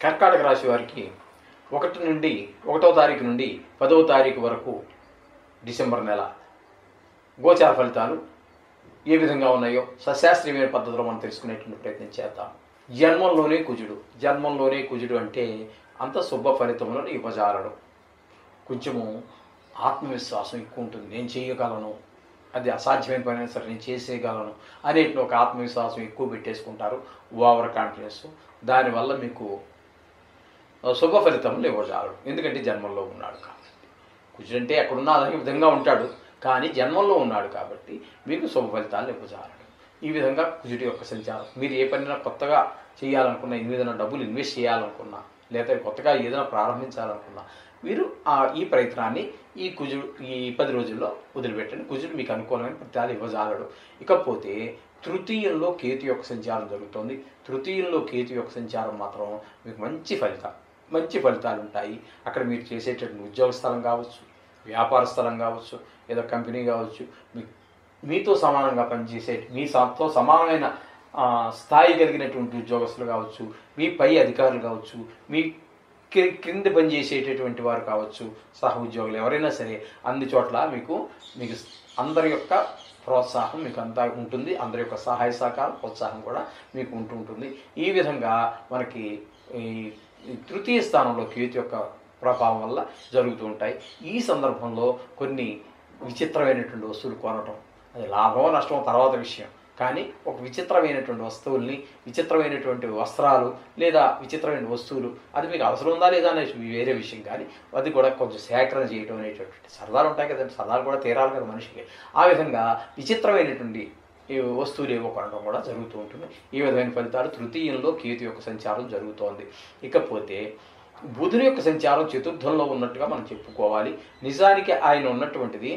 కర్కాటక రాశి వారికి 1వ తారీఖు నుండి 10వ తారీఖు వరకు డిసెంబర్ నెల గోచార ఫలితాలు ఏ విధంగా ఉన్నాయో సశాస్త్రీయమైన పద్ధతిలో మనం తెలుసుకునేటువంటి ప్రయత్నం చేద్దాం. జన్మంలోనే కుజుడు అంటే అంత శుభ ఫలితములను ఇవ్వజాలడు. కొంచెము ఆత్మవిశ్వాసం ఎక్కువ ఉంటుంది. నేను చేయగలను, అది అసాధ్యమైన పని అయినా సరే నేను చేసేయగలను అనేటువంటి ఒక ఆత్మవిశ్వాసం ఎక్కువ పెట్టేసుకుంటారు. Over confidence. దానివల్ల మీకు శుభ ఫలితములు ఇవ్వజాలడు. ఎందుకంటే జన్మంలో ఉన్నాడు కాబట్టి. కుజుడు అంటే ఎక్కడున్నా అదే విధంగా ఉంటాడు, కానీ జన్మంలో ఉన్నాడు కాబట్టి మీకు శుభ ఫలితాలు ఇవ్వజాలడు. ఈ విధంగా కుజుడి యొక్క సంచారం. మీరు ఏ పనినా కొత్తగా చేయాలనుకున్నా, ఏదైనా డబ్బులు ఇన్వెస్ట్ చేయాలనుకున్నా, లేదా కొత్తగా ఏదైనా ప్రారంభించాలనుకున్నా మీరు ఈ ప్రయత్నాన్ని ఈ 10 రోజుల్లో వదిలిపెట్టండి. కుజుడు మీకు అనుకూలమైన ఫలితాలు ఇవ్వజాలడు. ఇకపోతే తృతీయంలో కేతు యొక్క సంచారం జరుగుతుంది. తృతీయంలో కేతు యొక్క సంచారం మాత్రం మీకు మంచి ఫలితాలు ఉంటాయి. అక్కడ మీరు చేసేటటువంటి ఉద్యోగ స్థలం కావచ్చు, వ్యాపార స్థలం కావచ్చు, ఏదో కంపెనీ కావచ్చు, మీతో సమానంగా పనిచేసే మీతో సమానమైన స్థాయి కలిగినటువంటి ఉద్యోగస్తులు కావచ్చు, మీ పై అధికారులు కావచ్చు, మీ క్రింద పనిచేసేటటువంటి వారు కావచ్చు, సహ ఉద్యోగులు ఎవరైనా సరే అన్ని చోట్ల మీకు అందరి యొక్క ప్రోత్సాహం మీకు అంతా ఉంటుంది. అందరి యొక్క సహాయ సహకారం ప్రోత్సాహం కూడా మీకు ఉంటుంది. ఈ విధంగా మనకి ఈ తృతీయ స్థానంలో కేతు యొక్క ప్రభావం వల్ల జరుగుతూ ఉంటాయి. ఈ సందర్భంలో కొన్ని విచిత్రమైనటువంటి వస్తువులు కొనటం, అది లాభమో నష్టమో తర్వాత విషయం, కానీ ఒక విచిత్రమైనటువంటి వస్తువుల్ని, విచిత్రమైనటువంటి వస్త్రాలు లేదా విచిత్రమైన వస్తువులు, అది మీకు అవసరం ఉందా లేదా అనే వేరే విషయం, కానీ అది కూడా కొంచెం సేకరణ చేయడం అనేటటువంటి సరదాలు ఉంటాయి కదండి. సరదాలు కూడా తీరాలి కదా మనిషికి. ఆ విధంగా విచిత్రమైనటువంటి ఈ వస్తువులు ఏవో కొనడం కూడా జరుగుతూ ఉంటుంది. ఈ విధమైన ఫలితాలు తృతీయంలో కేతు యొక్క సంచారం జరుగుతోంది. ఇకపోతే బుధుని యొక్క సంచారం చతుర్థంలో ఉన్నట్టుగా మనం చెప్పుకోవాలి. నిజానికి ఆయన ఉన్నటువంటిది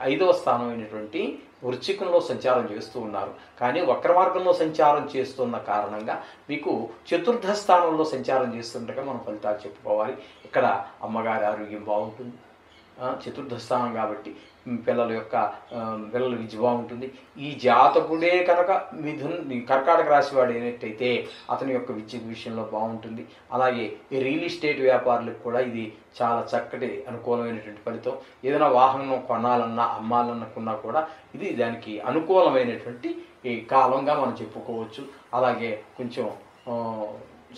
5వ స్థానం అయినటువంటి వృశ్చికంలో సంచారం చేస్తూ ఉన్నారు. కానీ వక్ర మార్గంలో సంచారం చేస్తున్న కారణంగా మీకు చతుర్థ స్థానంలో సంచారం చేస్తుండగా మనం ఫలితాలు చెప్పుకోవాలి. ఇక్కడ అమ్మగారి ఆరోగ్యం బాగుంటుంది. చతుర్థ స్థానం కాబట్టి పిల్లల విద్య బాగుంటుంది. ఈ జాతకుడే కనుక కర్కాటక రాశి వాడు అయినట్టయితే అతని యొక్క విద్య విషయంలో బాగుంటుంది. అలాగే ఈ రియల్ ఎస్టేట్ వ్యాపారులకు కూడా ఇది చాలా చక్కటి అనుకూలమైనటువంటి ఫలితం. ఏదైనా వాహనం కొనాలన్నా అమ్మాలనుకున్నా కూడా ఇది దానికి అనుకూలమైనటువంటి ఈ కాలంగా మనం చెప్పుకోవచ్చు. అలాగే కొంచెం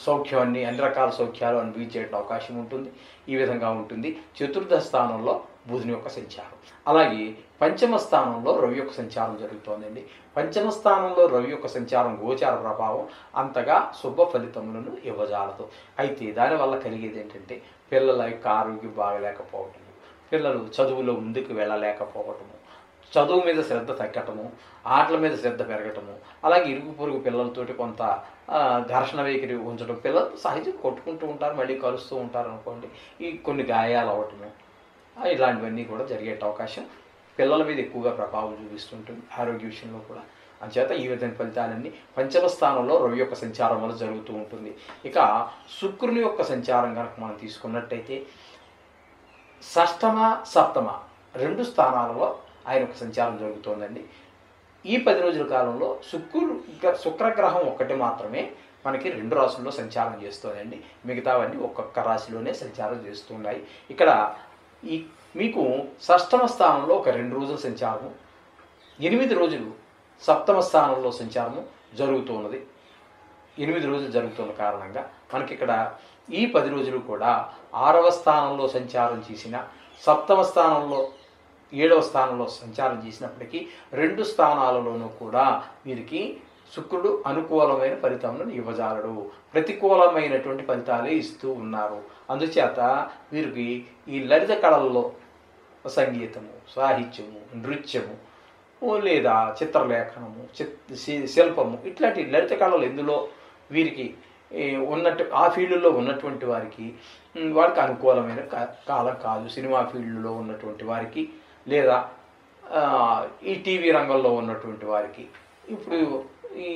సౌఖ్యాన్ని, అన్ని రకాల సౌఖ్యాలు అనుభవించే అవకాశం ఉంటుంది. ఈ విధంగా ఉంటుంది. చతుర్థ స్థానంలో బుధుని యొక్క సంచారం. అలాగే పంచమ స్థానంలో రవి యొక్క సంచారం జరుగుతోందండి. పంచమ స్థానంలో రవి యొక్క సంచారం గోచార ప్రభావం అంతగా శుభ ఫలితములను ఇవ్వజాలదు. అయితే దానివల్ల కలిగేది ఏంటంటే పిల్లల యొక్క ఆరోగ్యం బాగలేకపోవటము, పిల్లలు చదువులో ముందుకు వెళ్ళలేకపోవటము, చదువు మీద శ్రద్ధ తగ్గటము, ఆటల మీద శ్రద్ధ పెరగటము, అలాగే ఇరుగు పొరుగు పిల్లలతోటి కొంత ఘర్షణ వైఖరి ఉంచడం. పిల్లలు సహజం కొట్టుకుంటూ ఉంటారు, మళ్ళీ కలుస్తూ ఉంటారు అనుకోండి. ఈ కొన్ని గాయాలు అవ్వటము, ఇలాంటివన్నీ కూడా జరిగే అవకాశం పిల్లల మీద ఎక్కువగా ప్రభావం చూపిస్తుంటుంది, ఆరోగ్య విషయంలో కూడా. అంచేత ఈ విధమైన ఫలితాలన్నీ పంచమ స్థానంలో రవి యొక్క సంచారం వల్ల జరుగుతూ ఉంటుంది. ఇక శుక్రుని యొక్క సంచారం కనుక మనం తీసుకున్నట్టయితే షష్టమ, సప్తమ 2 స్థానాలలో ఆయన యొక్క సంచారం జరుగుతోందండి. ఈ 10 రోజుల కాలంలో శుక్రగ్రహం ఒక్కటి మాత్రమే మనకి 2 రాశుల్లో సంచారం చేస్తుందండి. మిగతావన్నీ ఒక్కొక్క రాశిలోనే సంచారం చేస్తున్నాయి. ఇక్కడ మీకు షష్టమ స్థానంలో ఒక 2 రోజుల సంచారము, 8 రోజులు సప్తమ స్థానంలో సంచారము జరుగుతూ ఉన్నది. 8 రోజులు జరుగుతున్న కారణంగా మనకి ఇక్కడ ఈ 10 రోజులు కూడా 6వ స్థానంలో సంచారం చేసిన, సప్తమ స్థానంలో 7వ స్థానంలో సంచారం చేసినప్పటికీ 2 స్థానాలలోనూ కూడా వీరికి శుక్రుడు అనుకూలమైన ఫలితాలను ఇవ్వజాలడు. ప్రతికూలమైనటువంటి ఫలితాలే ఇస్తూ ఉన్నారు. అందుచేత వీరికి ఈ లలిత కళల్లో సంగీతము, సాహిత్యము, నృత్యము లేదా చిత్రలేఖనము, శిల్పము, ఇట్లాంటి లలిత కళలు ఎందులో వీరికి ఆ ఫీల్డ్లో ఉన్నటువంటి వారికి అనుకూలమైన కాలం కాదు. సినిమా ఫీల్డ్లో ఉన్నటువంటి వారికి లేదా ఈ టీవీ రంగంలో ఉన్నటువంటి వారికి, ఇప్పుడు ఈ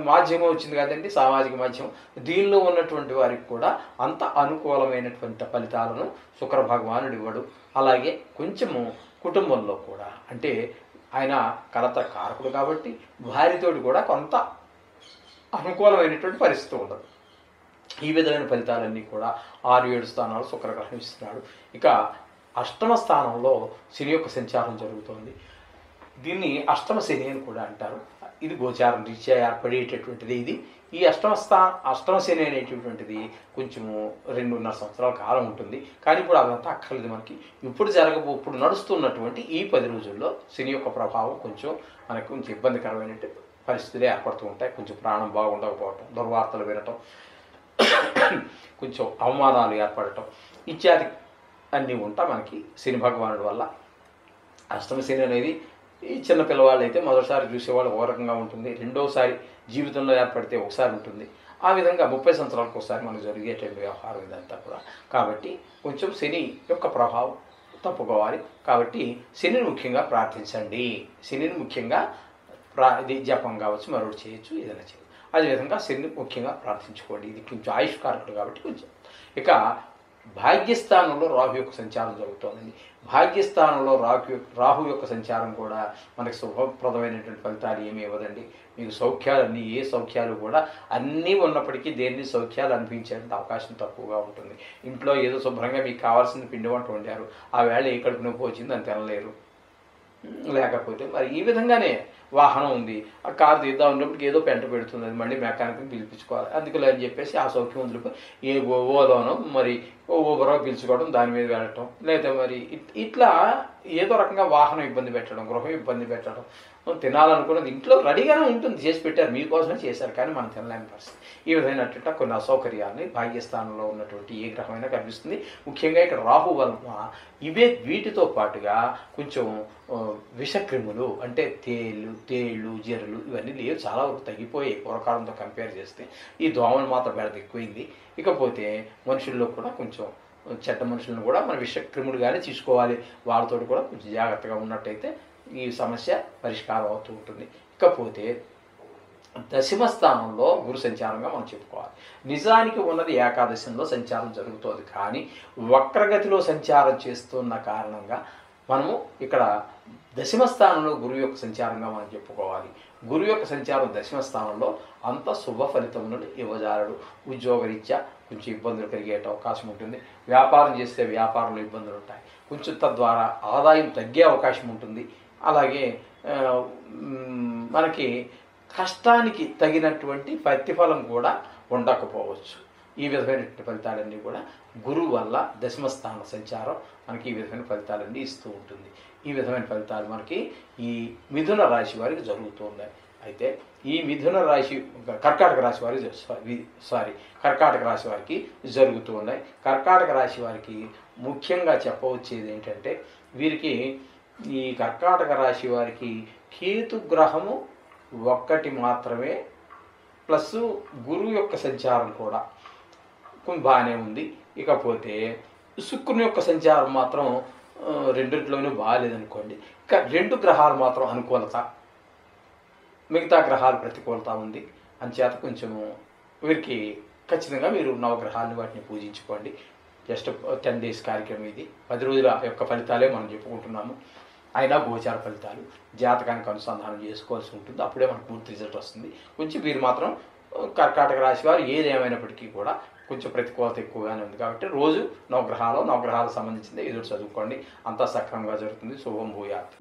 మాధ్యమం వచ్చింది కదండి, సామాజిక మాధ్యమం, దీనిలో ఉన్నటువంటి వారికి కూడా అంత అనుకూలమైనటువంటి ఫలితాలను శుక్ర భగవానుడు ఇవ్వడు. అలాగే కొంచెము కుటుంబంలో కూడా, అంటే ఆయన కలత కారకుడు కాబట్టి భార్యతోటి కూడా కొంత అనుకూలమైనటువంటి పరిస్థితి ఉండదు. ఈ విధమైన ఫలితాలన్నీ కూడా 6-7 స్థానాలు శుక్రగ్రహం ఇస్తున్నాడు. ఇక అష్టమ స్థానంలో శని యొక్క సంచారం జరుగుతోంది. దీన్ని అష్టమ శని అని కూడా అంటారు. ఇది గోచారం రీత్యా ఏర్పడేటటువంటిది. ఇది ఈ అష్టమ శని అనేటటువంటిది కొంచెము 2.5 సంవత్సరాల కాలం ఉంటుంది. కానీ ఇప్పుడు అదంతా అక్కర్లేదు మనకి. ఇప్పుడు నడుస్తున్నటువంటి ఈ 10 రోజుల్లో శని యొక్క ప్రభావం మనకు కొంచెం ఇబ్బందికరమైన పరిస్థితులు ఏర్పడుతూ ఉంటాయి. కొంచెం ప్రాణం బాగుండకపోవటం, దుర్వార్తలు వినటం, కొంచెం అవమానాలు ఏర్పడటం ఇత్యాది అన్నీ ఉంటా మనకి శని భగవానుడి వల్ల. అష్టమ శని అనేది ఈ చిన్న పిల్లవాళ్ళు అయితే మొదటిసారి చూసేవాళ్ళు ఒక రకంగా ఉంటుంది, రెండోసారి జీవితంలో ఏర్పడితే ఒకసారి ఉంటుంది. ఆ విధంగా 30 సంవత్సరాలకు ఒకసారి మనకు జరిగేటువంటి వ్యవహారం ఇదంతా కూడా. కాబట్టి కొంచెం శని యొక్క ప్రభావం తప్పుకోవాలి. కాబట్టి శనిని ముఖ్యంగా ప్రార్థించండి. శనిని ముఖ్యంగా ఇది జపం కావచ్చు, మరొకటి చేయొచ్చు, ఏదైనా చేయొచ్చు. అదేవిధంగా శనిని ముఖ్యంగా ప్రార్థించుకోండి. ఇది కొంచెం ఆయుష్కారకుడు కాబట్టి కొంచెం. ఇక భాగ్యస్థానంలో రాహు యొక్క సంచారం జరుగుతోందండి. భాగ్యస్థానంలో రాహు యొక్క సంచారం కూడా మనకి శుభప్రదమైనటువంటి ఫలితాలు ఏమీ ఇవ్వదండి. మీకు సౌఖ్యాలన్నీ, ఏ సౌఖ్యాలు కూడా అన్నీ ఉన్నప్పటికీ దేన్ని సౌఖ్యాలు అనిపించేంత అవకాశం తక్కువగా ఉంటుంది. ఇంట్లో ఏదో శుభ్రంగా మీకు కావాల్సిన పిండి వంట వండారు, ఆ వేళ ఏ కడుపు నొప్పి వచ్చింది అని తినలేరు. లేకపోతే మరి ఈ విధంగానే వాహనం ఉంది, ఆ కారు తీద్దాం ఉన్నప్పటికీ ఏదో పెంట పెడుతుంది, అది మళ్ళీ మెకానిక్ని పిలిపించుకోవాలి. అందుకని అని చెప్పేసి ఆ సౌఖ్యవంతులకు ఏ ఓలోనో మరి ఊబరో పిలుచుకోవడం, దాని మీద వెళ్ళటం, లేదా మరి ఇట్లా ఏదో రకంగా వాహనం ఇబ్బంది పెట్టడం, గృహం ఇబ్బంది పెట్టడం, తినాలనుకున్నది ఇంట్లో రెడీగానే ఉంటుంది, చేసి పెట్టారు, మీకోసమే చేశారు, కానీ మనం తినలేని పరిస్థితి. ఈ విధమైనటువంటి కొన్ని అసౌకర్యాలని భాగ్యస్థానంలో ఉన్నటువంటి ఏ గ్రహమైనా కనిపిస్తుంది. ముఖ్యంగా ఇక్కడ రాహు వలన వీటితో పాటుగా కొంచెం విషక్రిములు అంటే తేళ్ళు, జెర్రులు ఇవన్నీ లేవు, చాలా వరకు తగ్గిపోయాయి పూర్వకాలంతో కంపేర్ చేస్తే. ఈ దోమలు మాత్రం బెడద ఎక్కువైంది. ఇకపోతే మనుషుల్లో కూడా కొంచెం చెడ్డ మనుషులను కూడా మన విషక్రిములుగానే తీసుకోవాలి. వాళ్ళతో కూడా కొంచెం జాగ్రత్తగా ఉన్నట్టయితే ఈ సమస్య పరిష్కారం అవుతూ ఉంటుంది. ఇకపోతే దశమ స్థానంలో గురు సంచారంగా మనం చెప్పుకోవాలి. నిజానికి ఉన్నది ఏకాదశంలో సంచారం జరుగుతుంది, కానీ వక్రగతిలో సంచారం చేస్తున్న కారణంగా మనము ఇక్కడ దశమ స్థానంలో గురువు యొక్క సంచారంగా మనం చెప్పుకోవాలి. గురువు యొక్క సంచారం దశమ స్థానంలో అంత శుభ ఫలితములను ఇవ్వజాలడు. ఉద్యోగరీత్యా కొంచెం ఇబ్బందులు కలిగే అవకాశం ఉంటుంది. వ్యాపారం చేస్తే వ్యాపారంలో ఇబ్బందులు ఉంటాయి. కొంచెం తద్వారా ఆదాయం తగ్గే అవకాశం ఉంటుంది. అలాగే మనకి కష్టానికి తగినటువంటి ప్రతిఫలం కూడా ఉండకపోవచ్చు. ఈ విధమైనటువంటి ఫలితాలన్నీ కూడా గురువు వల్ల దశమస్థాన సంచారం మనకి ఈ విధమైన ఫలితాలన్నీ ఇస్తూ ఉంటుంది. ఈ విధమైన ఫలితాలు మనకి ఈ మిథున రాశి వారికి జరుగుతున్నాయి. అయితే ఈ మిథున రాశి కర్కాటక రాశి వారికి జరుగుతూ ఉన్నాయి. కర్కాటక రాశి వారికి ముఖ్యంగా చెప్పవచ్చేది ఏంటంటే, వీరికి ఈ కర్కాటక రాశి వారికి కేతుగ్రహము ఒక్కటి మాత్రమే, ప్లస్ గురువు యొక్క సంచారం కూడా బాగానే ఉంది. ఇకపోతే శుక్రుని యొక్క సంచారం మాత్రం రెండింటిలోనూ బాగాలేదనుకోండి. ఇక 2 గ్రహాలు మాత్రం అనుకూలత, మిగతా గ్రహాలు ప్రతికూలత ఉంది. అంచేత కొంచెము వీరికి ఖచ్చితంగా మీరు నవగ్రహాలను వాటిని పూజించుకోండి. జస్ట్ 10 డేస్ కార్యక్రమం ఇది. 10 రోజుల యొక్క ఫలితాలే మనం చెప్పుకుంటున్నాము. అయినా గోచార ఫలితాలు జాతకానికి అనుసంధానం చేసుకోవాల్సి ఉంటుంది. అప్పుడే మనకు పూర్తి రిజల్ట్ వస్తుంది. కొంచెం వీరు మాత్రం కర్కాటక రాశి వారు ఏదేమైనప్పటికీ కూడా కొంచెం ప్రతికూలత ఎక్కువగానే ఉంది. కాబట్టి రోజు నవగ్రహాలకు సంబంధించింది ఎదురు చదువుకోండి. అంతా సక్రమంగా జరుగుతుంది. శుభం భూయాత్.